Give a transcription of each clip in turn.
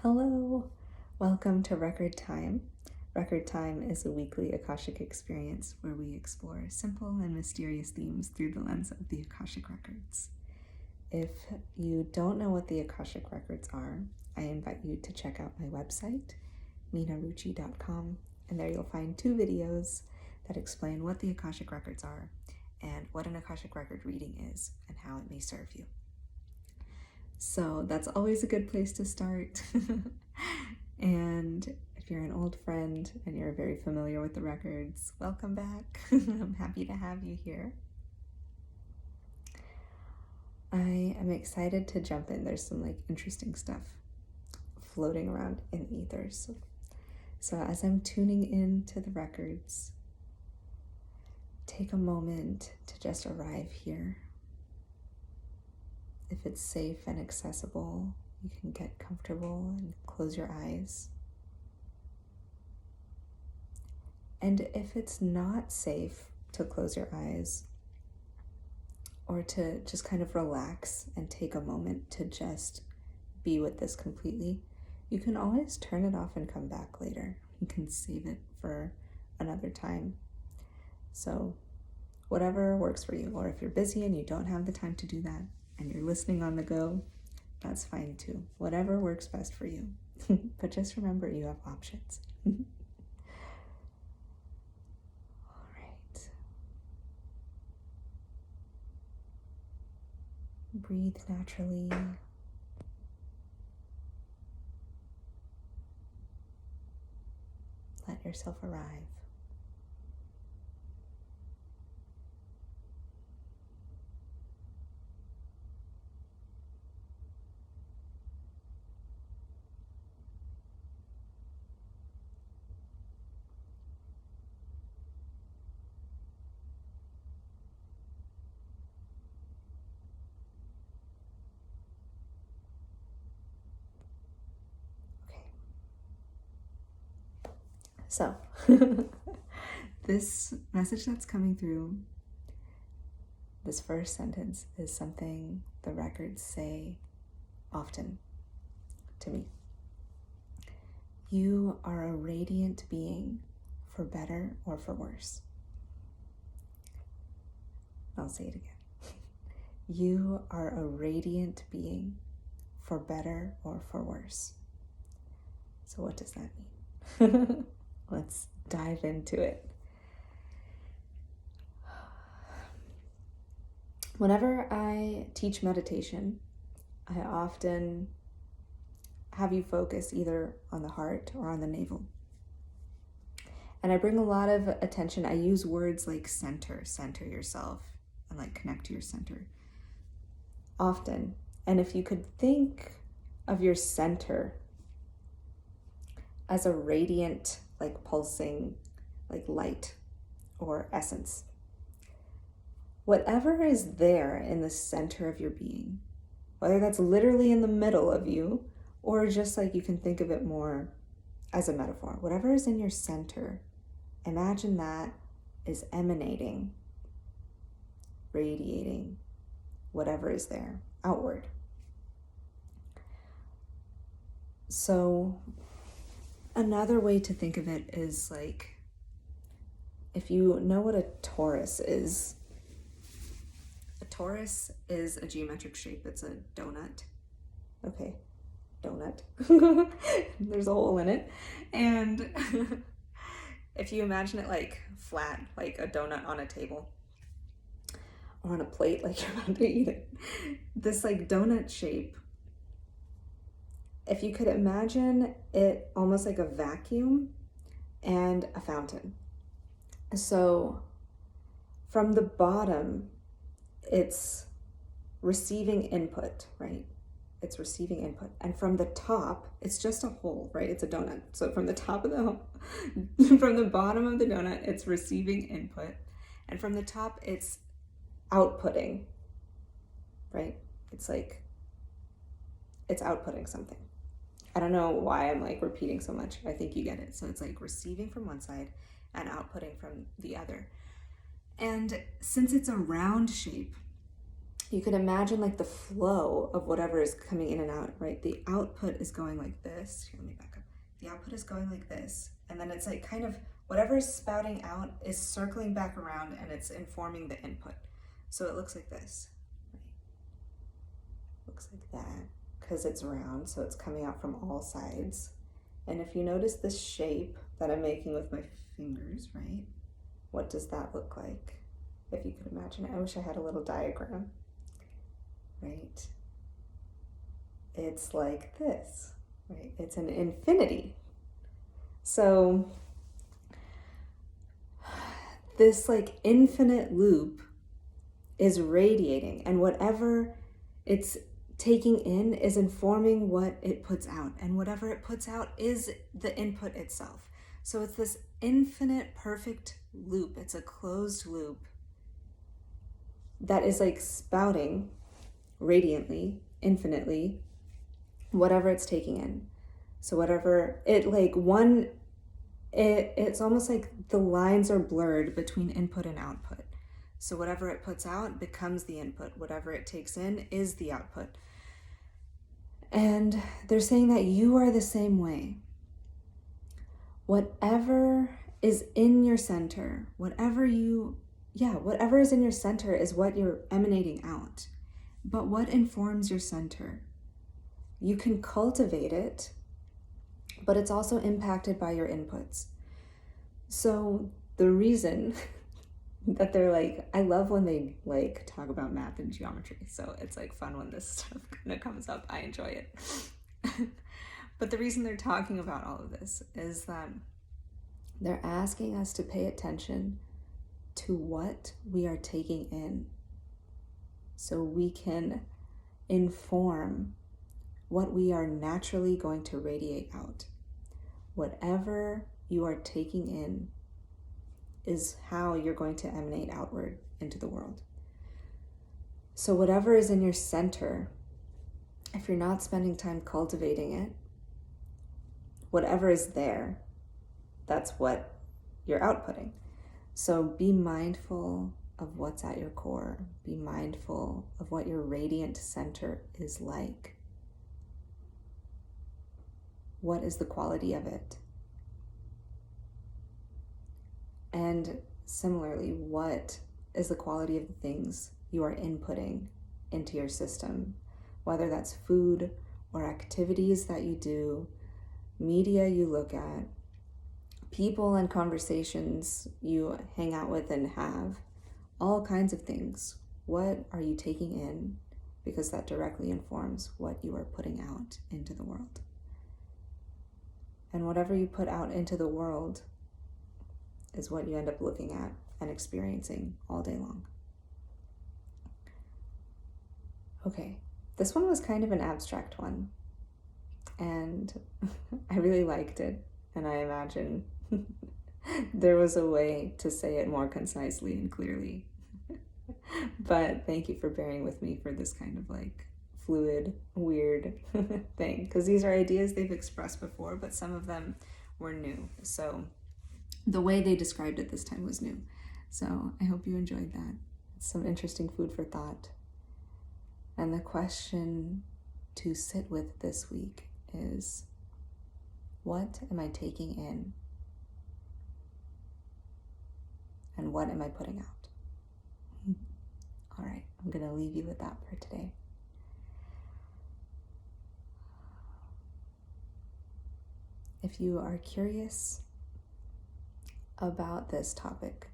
Hello, welcome to Record Time. Record Time is a weekly Akashic experience where we explore simple and mysterious themes through the lens of the Akashic Records. If you don't know what the Akashic Records are, I invite you to check out my website, minaruchi.com, and there you'll find 2 videos that explain what the Akashic Records are and what an Akashic Record reading is and how it may serve you. So that's always a good place to start. And if you're an old friend and you're very familiar with the records, welcome back. I'm happy to have you here. I am excited to jump in. There's some interesting stuff floating around in the ethers. So as I'm tuning into the records, take a moment to just arrive here. If it's safe and accessible, you can get comfortable and close your eyes. And if it's not safe to close your eyes or to just kind of relax and take a moment to just be with this completely, you can always turn it off and come back later. You can save it for another time. So whatever works for you, or if you're busy and you don't have the time to do that, and you're listening on the go, that's fine too. Whatever works best for you. But just remember, you have options. All right. Breathe naturally. Let yourself arrive. So, this message that's coming through, this first sentence, is something the records say often to me. You are a radiant being, for better or for worse. I'll say it again. You are a radiant being, for better or for worse. So what does that mean? Let's dive into it. Whenever I teach meditation, I often have you focus either on the heart or on the navel. And I bring a lot of attention. I use words like center yourself, and connect to your center often. And if you could think of your center as a radiant, pulsing, light or essence, whatever is there in the center of your being, whether that's literally in the middle of you or just you can think of it more as a metaphor, whatever is in your center, imagine that is emanating, radiating whatever is there outward. So another way to think of it is if you know what a torus is. A torus is a geometric shape. It's a donut. Okay, donut. There's a hole in it. And if you imagine it flat, like a donut on a table or on a plate, you're about to eat it. This donut shape, if you could imagine it almost like a vacuum and a fountain. So from the bottom, it's receiving input, right? It's receiving input. And from the top, it's just a hole, right? It's a donut. So from the top of from the bottom of the donut, it's receiving input. And from the top, it's outputting, right? It's it's outputting something. I don't know why I'm repeating so much. I think you get it. So it's receiving from one side and outputting from the other. And since it's a round shape, you can imagine like the flow of whatever is coming in and out, right? The output is going like this. Here, let me back up. The output is going like this, and then it's like kind of whatever is spouting out is circling back around and it's informing the input. So it looks like this, right? Looks like that because it's round, so it's coming out from all sides. And if you notice this shape that I'm making with my fingers, right? What does that look like? If you could imagine it. I wish I had a little diagram, right? It's like this, right? It's an infinity. So this like infinite loop is radiating, and whatever it's taking in is informing what it puts out, and whatever it puts out is the input itself. So it's this infinite perfect loop. It's a closed loop that is like spouting radiantly, infinitely, whatever it's taking in. So whatever it like one, it's almost like the lines are blurred between input and output. So whatever it puts out becomes the input. Whatever it takes in is the output. And they're saying that you are the same way. Whatever is in your center, whatever is in your center is what you're emanating out. But what informs your center? You can cultivate it, but it's also impacted by your inputs. So the reason that they're like, I love when they like talk about math and geometry. So it's like fun when this stuff kind of comes up. I enjoy it. But the reason they're talking about all of this is that they're asking us to pay attention to what we are taking in so we can inform what we are naturally going to radiate out. Whatever you are taking in is how you're going to emanate outward into the world. So whatever is in your center, if you're not spending time cultivating it, whatever is there, that's what you're outputting. So be mindful of what's at your core. Be mindful of what your radiant center is like. What is the quality of it? And similarly, what is the quality of the things you are inputting into your system? Whether that's food or activities that you do, media you look at, people and conversations you hang out with and have, all kinds of things. What are you taking in? Because that directly informs what you are putting out into the world. And whatever you put out into the world is what you end up looking at and experiencing all day long. Okay, this one was kind of an abstract one, and I really liked it, and I imagine there was a way to say it more concisely and clearly. But thank you for bearing with me for this kind of like fluid, weird thing, because these are ideas they've expressed before, but some of them were new. So the way they described it this time was new. So I hope you enjoyed that. It's some interesting food for thought. And the question to sit with this week is, what am I taking in? And what am I putting out? All right, I'm going to leave you with that for today. If you are curious about this topic,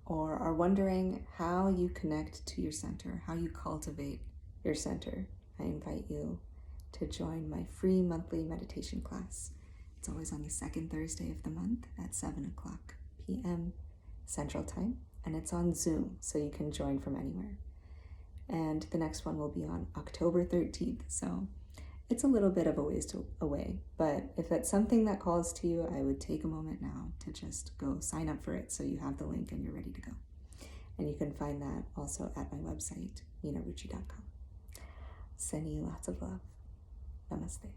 or are wondering how you connect to your center, how you cultivate your center, I invite you to join my free monthly meditation class. It's always on the second Thursday of the month at 7:00 p.m. Central Time, and it's on Zoom, so you can join from anywhere. And the next one will be on October 13th, so it's a little bit of a ways away, but if that's something that calls to you, I would take a moment now to just go sign up for it so you have the link and you're ready to go. And you can find that also at my website, minaruchi.com. Sending you lots of love. Namaste.